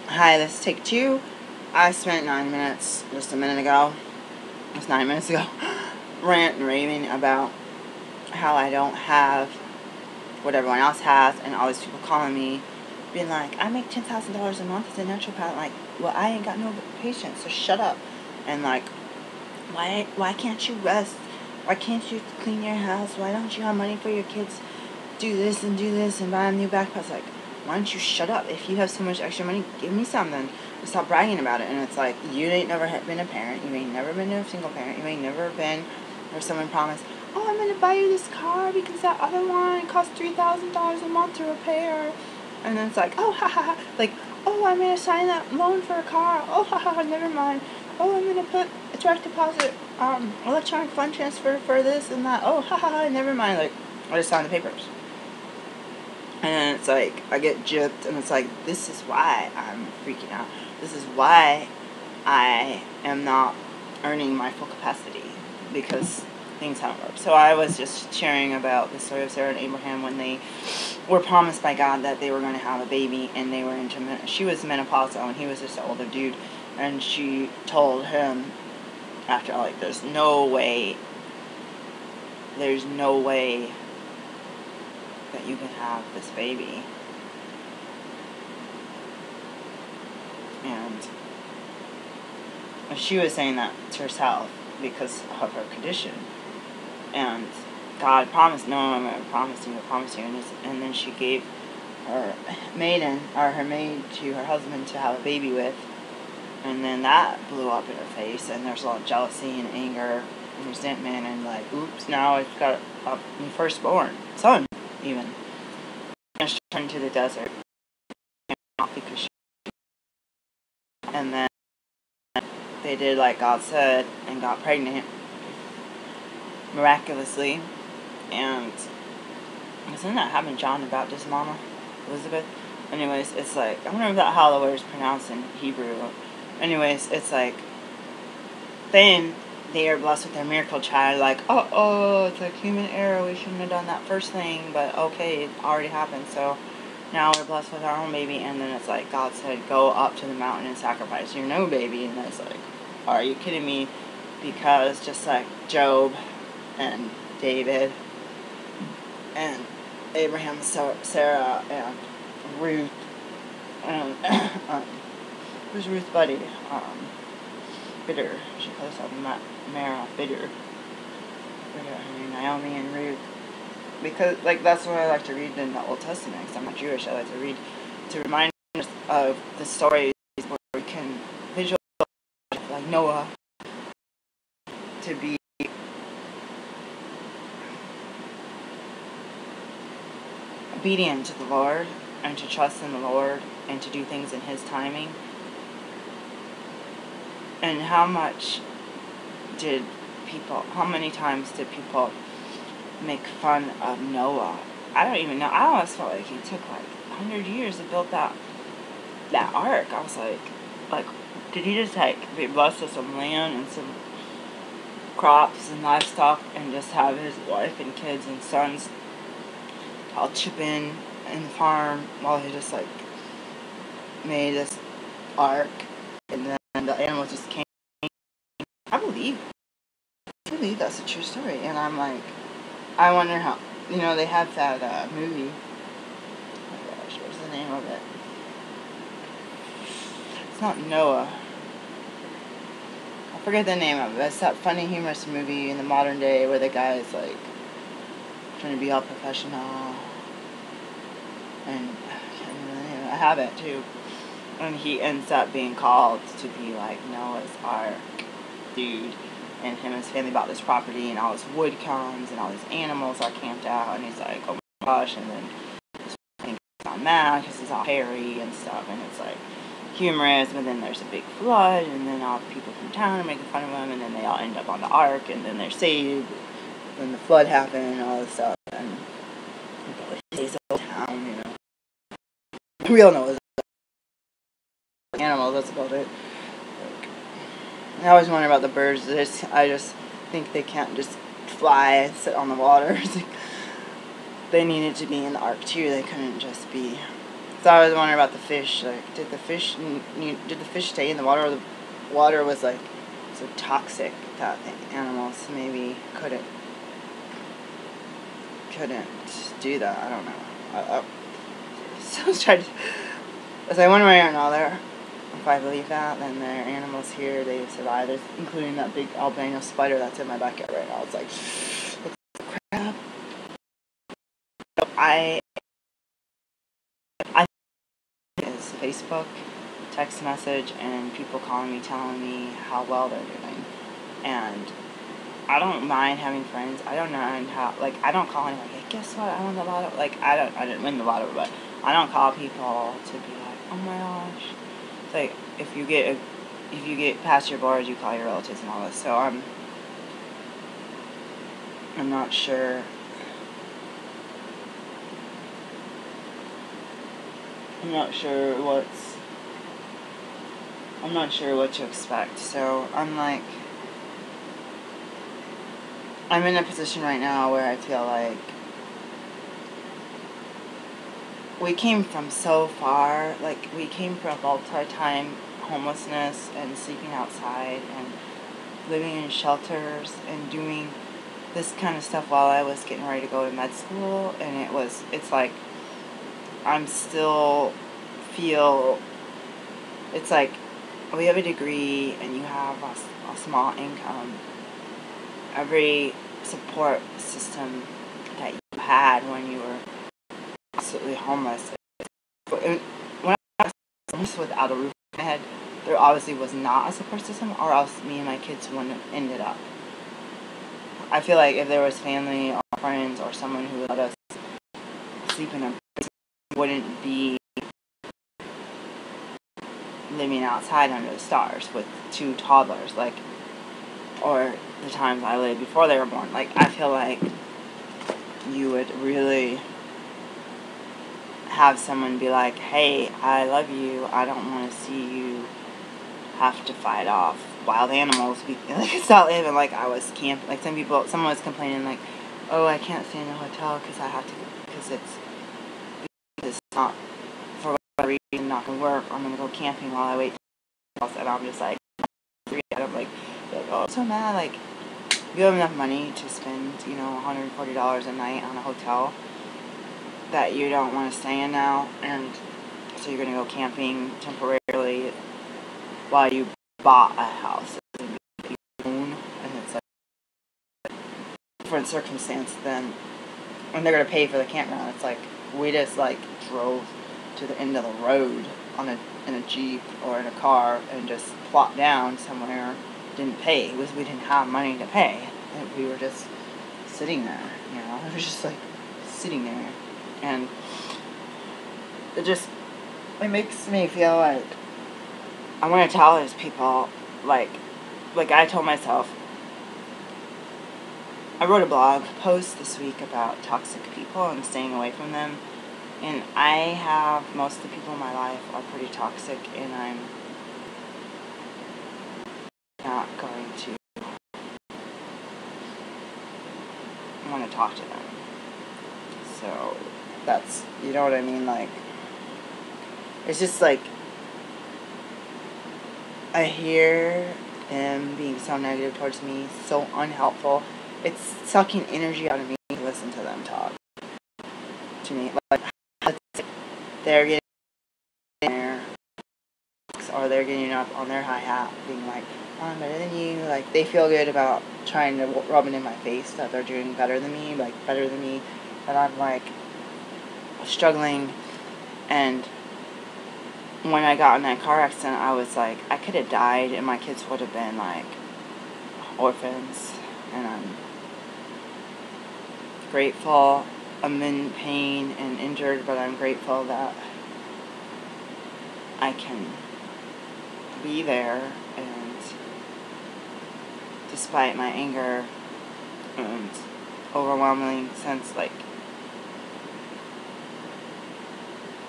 Hi, this is take 2. I spent 9 minutes just a minute ago, just 9 minutes ago, ranting and raving about how I don't have what everyone else has, and all these people calling me, being like, I make $10,000 a month as a naturopath. Like, well, I ain't got no patience, so shut up. And like, why can't you rest? Why can't you clean your house? Why don't you have money for your kids? Do this and buy a new backpack. It's like, why don't you shut up? If you have so much extra money, give me something. Stop bragging about it. And it's like, you ain't never been a parent. You ain't never been a single parent. You ain't never been where someone promised, oh, I'm going to buy you this car because that other one costs $3,000 a month to repair. And then it's like, oh, ha, ha, ha. Like, oh, I'm going to sign that loan for a car. Oh, ha, ha, ha, never mind. Oh, I'm going to put a direct deposit, electronic fund transfer for this and that. Oh, ha, ha, ha, never mind. Like, I just signed the papers. And it's like, I get gypped, and it's like, this is why I'm freaking out. This is why I am not earning my full capacity, because things haven't worked. So I was just sharing about the story of Sarah and Abraham when they were promised by God that they were going to have a baby, and they were she was menopausal, and he was just an older dude, and she told him after, like, there's no way that you can have this baby. And she was saying that to herself because of her condition. And God promised, no, I'm going to promise you. And then she gave her maid to her husband to have a baby with. And then that blew up in her face. And there's a lot of jealousy and anger and resentment. And like, oops, now I've got a firstborn son, even. And she turned to the desert. And then they did like God said and got pregnant miraculously. And isn't that happened John the Baptist's mama, Elizabeth? Anyways, it's like, I wonder about how the word is pronounced in Hebrew. Anyways, it's like, then they are blessed with their miracle child. Like, it's like human error. We shouldn't have done that first thing, but okay, it already happened. So now we're blessed with our own baby. And then it's like, God said, go up to the mountain and sacrifice your new baby. And it's like, are you kidding me? Because just like Job and David and Abraham, Sarah, and Ruth, and who's Ruth Buddy? Bitter. She calls herself Mara Bitter. Naomi and Ruth. Because, like, that's what I like to read in the Old Testament, because I'm not Jewish. I like to read to remind us of the stories where we can visualize, like Noah, to be obedient to the Lord, and to trust in the Lord, and to do things in His timing. And how many times did people make fun of Noah? I don't even know. I almost felt like he took like 100 years to build that ark. I was like, did he just like be blessed with some land and some crops and livestock, and just have his wife and kids and sons all chip in the farm while he just like made this ark, and then the animals just came? I believe that's a true story. And I'm like, I wonder how, they have that movie. Oh my gosh, what's the name of it? It's not Noah. I forget the name of it. It's that funny, humorous movie in the modern day where the guy is like trying to be all professional. And I can't remember the name. I have it too. And he ends up being called to be like Noah's Ark dude. And him and his family bought this property, and all this wood comes, and all these animals are camped out, and he's like, oh my gosh, and then this thing gets on mad because he's all hairy and stuff, and it's like humorous, but then there's a big flood, and then all the people from town are making fun of him, and then they all end up on the ark, and then they're saved, then the flood happened, and all this stuff, and he probably saves the whole town, We all know it's animals, that's about it. I always wonder about the birds. I just think they can't just fly and sit on the water. They needed to be in the ark too. They couldn't just be So I was wondering about the fish. Like, did the fish stay in the water, or the water was like so toxic that the animals maybe couldn't do that? I don't know. So I was trying to. As I wonder right now, there. If I believe that, then there are animals here. They survive. There's, including that big albino spider that's in my backyard right now. It's like, crap. I is Facebook, text message, and people calling me, telling me how well they're doing. And I don't mind having friends. I don't mind how, like, I don't call anyone, like, guess what, I won the lotto. Like, I didn't win the lotto, but I don't call people to be like, oh my gosh. It's like, if you get past your borders, you call your relatives and all this. So I'm not sure. I'm not sure what to expect. So I'm like, I'm in a position right now where I feel like we came from so far. Like, we came from multi-time homelessness and sleeping outside and living in shelters and doing this kind of stuff while I was getting ready to go to med school. And it's like, I'm still feel, it's like, we have a degree and you have a small income. Every support system that you had when you were absolutely homeless. When I was homeless without a roof on my head, there obviously was not a support system, or else me and my kids wouldn't have ended up. I feel like if there was family or friends or someone who would let us sleep in a prison, we wouldn't be living outside under the stars with 2 toddlers, like, or the times I lived before they were born. Like, I feel like you would really have someone be like, hey, I love you, I don't want to see you have to fight off wild animals. Like, it's not even like I was camping. Like, someone was complaining, like, oh, I can't stay in a hotel because I have to, because it's not, for whatever reason, not going to work. I'm going to go camping while I wait. And I'm just like, I'm like, oh, I'm so mad. Like, you have enough money to spend, $140 a night on a hotel that you don't want to stay in now, and so you're going to go camping temporarily while you bought a house that you own, and it's like a different circumstance than when they're going to pay for the campground. It's like, we just, like, drove to the end of the road in a Jeep or in a car and just plopped down somewhere, didn't pay. We didn't have money to pay, and we were just sitting there, it was just, like, sitting there, and it makes me feel like I want to tell those people, like I told myself, I wrote a blog post this week about toxic people and staying away from them, and most of the people in my life are pretty toxic, and I'm not going to want to talk to them. So that's, you know what I mean? Like, it's just like, I hear them being so negative towards me, so unhelpful. It's sucking energy out of me to listen to them talk to me. Like, they're getting there, or they're getting up on their hi-hat, being like, oh, I'm better than you. Like, they feel good about trying to rub it in my face that they're doing better than me, and I'm like struggling. And when I got in that car accident, I was like, I could have died and my kids would have been like orphans, and I'm grateful. I'm in pain and injured, but I'm grateful that I can be there, and despite my anger and overwhelming sense, like,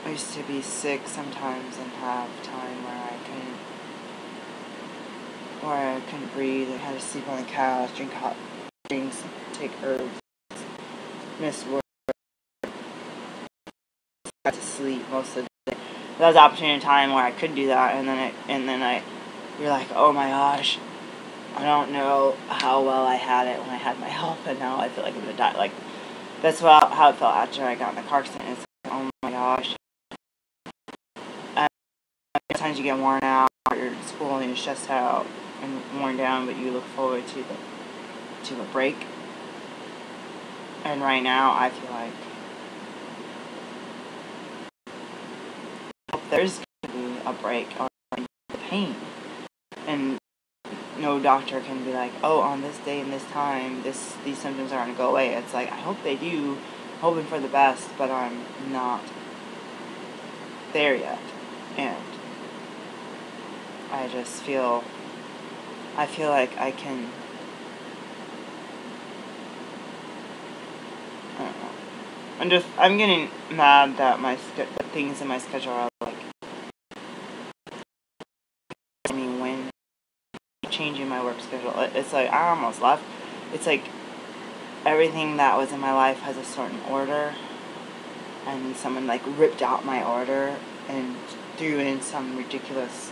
I used to be sick sometimes and have time where I couldn't breathe. I had to sleep on the couch, drink hot drinks, take herbs, miss work, got to sleep most of the day. that was the opportunity in time where I could do that, and then you're like, oh my gosh, I don't know how well I had it when I had my health, and now I feel like I'm gonna die. Like, that's how it felt after I got in the car accident. It's like, oh my gosh. And sometimes you get worn out, you're in school and you're stressed out and worn down, but you look forward to a break. And right now, I feel like there's going to be a break or the pain. And no doctor can be like, oh, on this day and this time, these symptoms are going to go away. It's like, I hope they do, hoping for the best, but I'm not there yet. And I just feel like I can, I don't know. I'm getting mad that the things in my schedule are like, when changing my work schedule. It's like, I almost left. It's like, everything that was in my life has a certain order, and someone like ripped out my order and threw in some ridiculous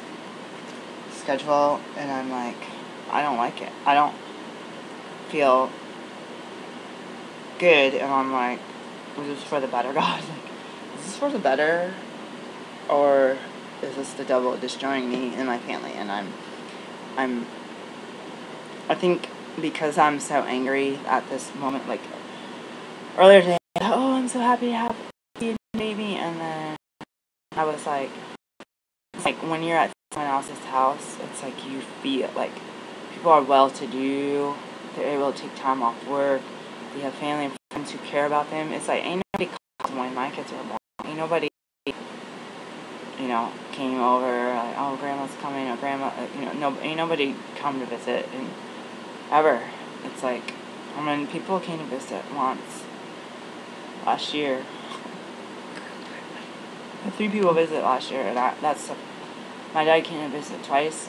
schedule, and I'm like, I don't like it. I don't feel good, and I'm like, is this for the better, God? Like, is this for the better, or is this the devil destroying me and my family? And I think because I'm so angry at this moment, like earlier today, oh, I'm so happy to have a baby, and then I was like, it's like when you're at someone else's house, it's like you feel like people are well-to-do, they're able to take time off work, they have family and friends who care about them. It's like, ain't nobody called when my kids were born. Ain't nobody, came over, like, oh, grandma's coming, or grandma, ain't nobody come to visit, and ever. It's like, people came to visit once last year. 3 people visited last year, and my dad came to visit twice.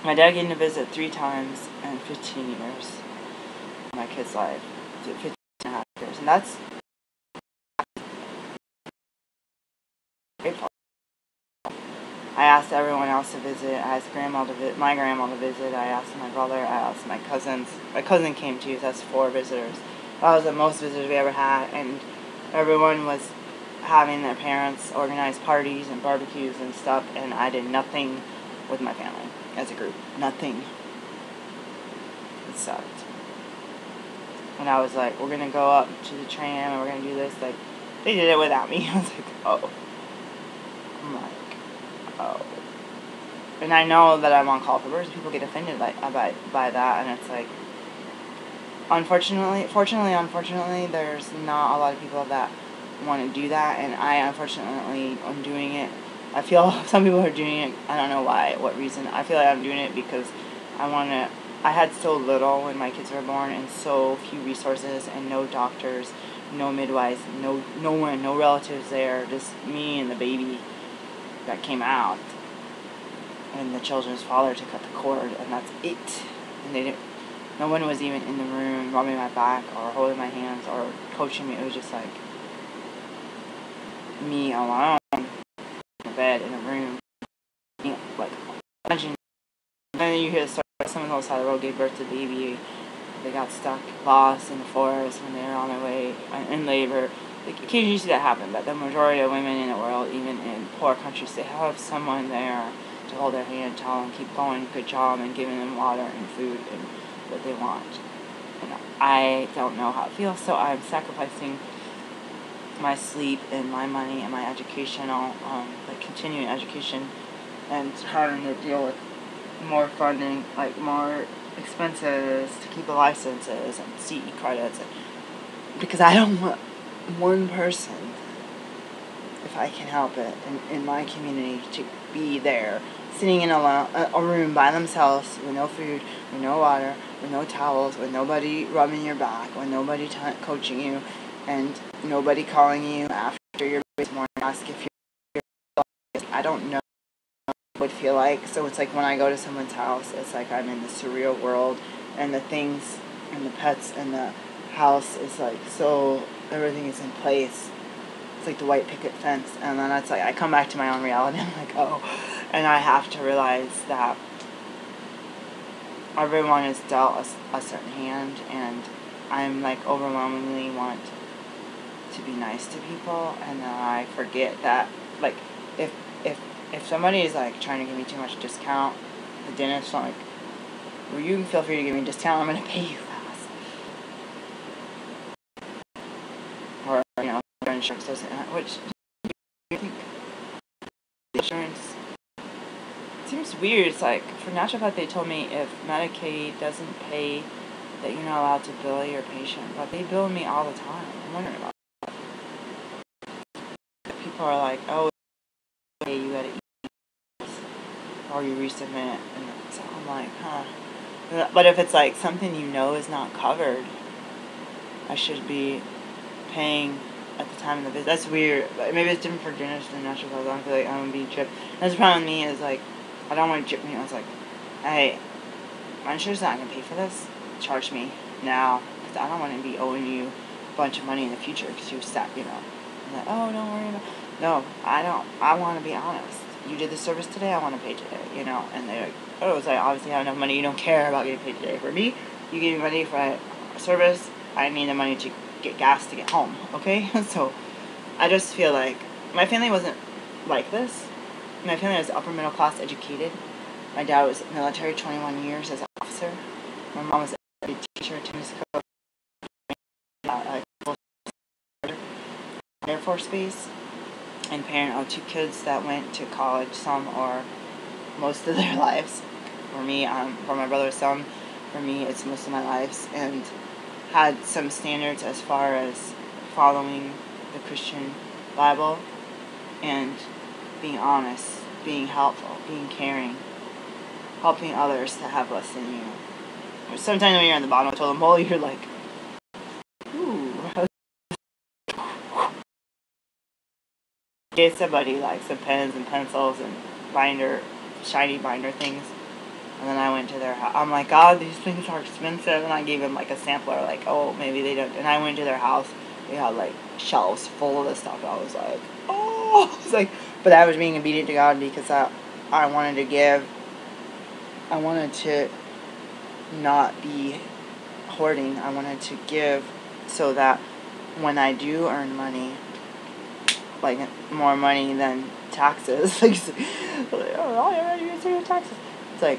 My dad came to visit 3 times in 15 years of my kid's life. 15 and a half years. And that's grateful. I asked everyone else to visit. I asked my grandma to visit. I asked my brother. I asked my cousins. My cousin came too, so that's 4 visitors. That was the most visitors we ever had, and everyone was having their parents organize parties and barbecues and stuff, and I did nothing with my family as a group. Nothing. It sucked. And I was like, we're gonna go up to the tram and we're gonna do this. Like, they did it without me. I was like, oh. I'm like, oh. And I know that I'm on call for birds. People get offended by that, and it's like, unfortunately, there's not a lot of people that want to do that, and I unfortunately am doing it. I feel some people are doing it, I don't know why, what reason. I feel like I'm doing it because I had so little when my kids were born, and so few resources, and no doctors, no midwives, no one, no relatives there, just me and the baby that came out, and the children's father to cut the cord, and that's it. And no one was even in the room rubbing my back or holding my hands or coaching me. It was just like me alone in a bed in a room. Like, imagine. And then you hear the story. Someone on the side of the road gave birth to a baby. They got stuck, lost in the forest when they were on their way in labor. Like, occasionally you see that happen, but the majority of women in the world, even in poor countries, they have someone there to hold their hand, tell them keep going, good job, and giving them water and food and what they want. And I don't know how it feels, so I'm sacrificing my sleep and my money and my educational, continuing education, and having to deal with more funding, like more expenses to keep the licenses and CE credits, because I don't want one person, if I can help it, in my community to be there, sitting in a room by themselves with no food, with no water, with no towels, with nobody rubbing your back, with nobody coaching you, and nobody calling you after your morning ask if you're. I don't know what it would feel like. So it's like when I go to someone's house, it's like I'm in the surreal world, and the things and the pets and the house is like, so everything is in place, It's like the white picket fence, and then it's like I come back to my own reality. I'm like, oh, and I have to realize that everyone is dealt a certain hand, and I'm like overwhelmingly want to be nice to people, and then I forget that like if somebody is like trying to give me too much discount, the dentist, I'm like, well, you can feel free to give me a discount. I'm gonna pay you fast. Or insurance doesn't, which I think insurance seems weird. It's like for naturopath, they told me if Medicaid doesn't pay, that you're not allowed to bill your patient, but they bill me all the time. I'm wondering about that. People are like, oh, hey, you gotta eat this, or you resubmit, and so I'm like, huh. But if it's like something is not covered, I should be paying at the time of the visit. That's weird. Maybe it's different for dentists and naturopaths. I don't feel like I'm gonna be tripped. That's the problem with me is like, I don't want to chip me. I was like, hey, my insurance not gonna pay for this. Charge me now, because I don't want to be owing you a bunch of money in the future because you stop, I'm like, oh, don't worry about. No, I don't. I want to be honest. You did the service today. I want to pay today. And they're like, oh, it's like obviously have enough money. You don't care about getting paid today. For me, you gave me money for a service. I need the money to get gas to get home. Okay, so I just feel like my family wasn't like this. My family was upper middle class educated. My dad was military, 21 years as an officer. My mom was a teacher, tennis coach, Air Force Base, and parent of 2 kids that went to college, some or most of their lives. For me, for my brother, some. For me, it's most of my lives, and had some standards as far as following the Christian Bible and being honest, being helpful, being caring, helping others to have less than you. Sometimes when you're on the bottom of the totem pole, you're like, ooh. Gave somebody like some pens and pencils and shiny binder things. And then I went to their house. I'm like, God, these things are expensive. And I gave them like a sampler, like, oh, maybe they don't. And I went to their house. They had like shelves full of this stuff. I was like, oh. It's like, but I was being obedient to God because I wanted to give. I wanted to not be hoarding. I wanted to give so that when I do earn money, like more money than taxes, like, oh, all you gotta do is pay your taxes. It's like,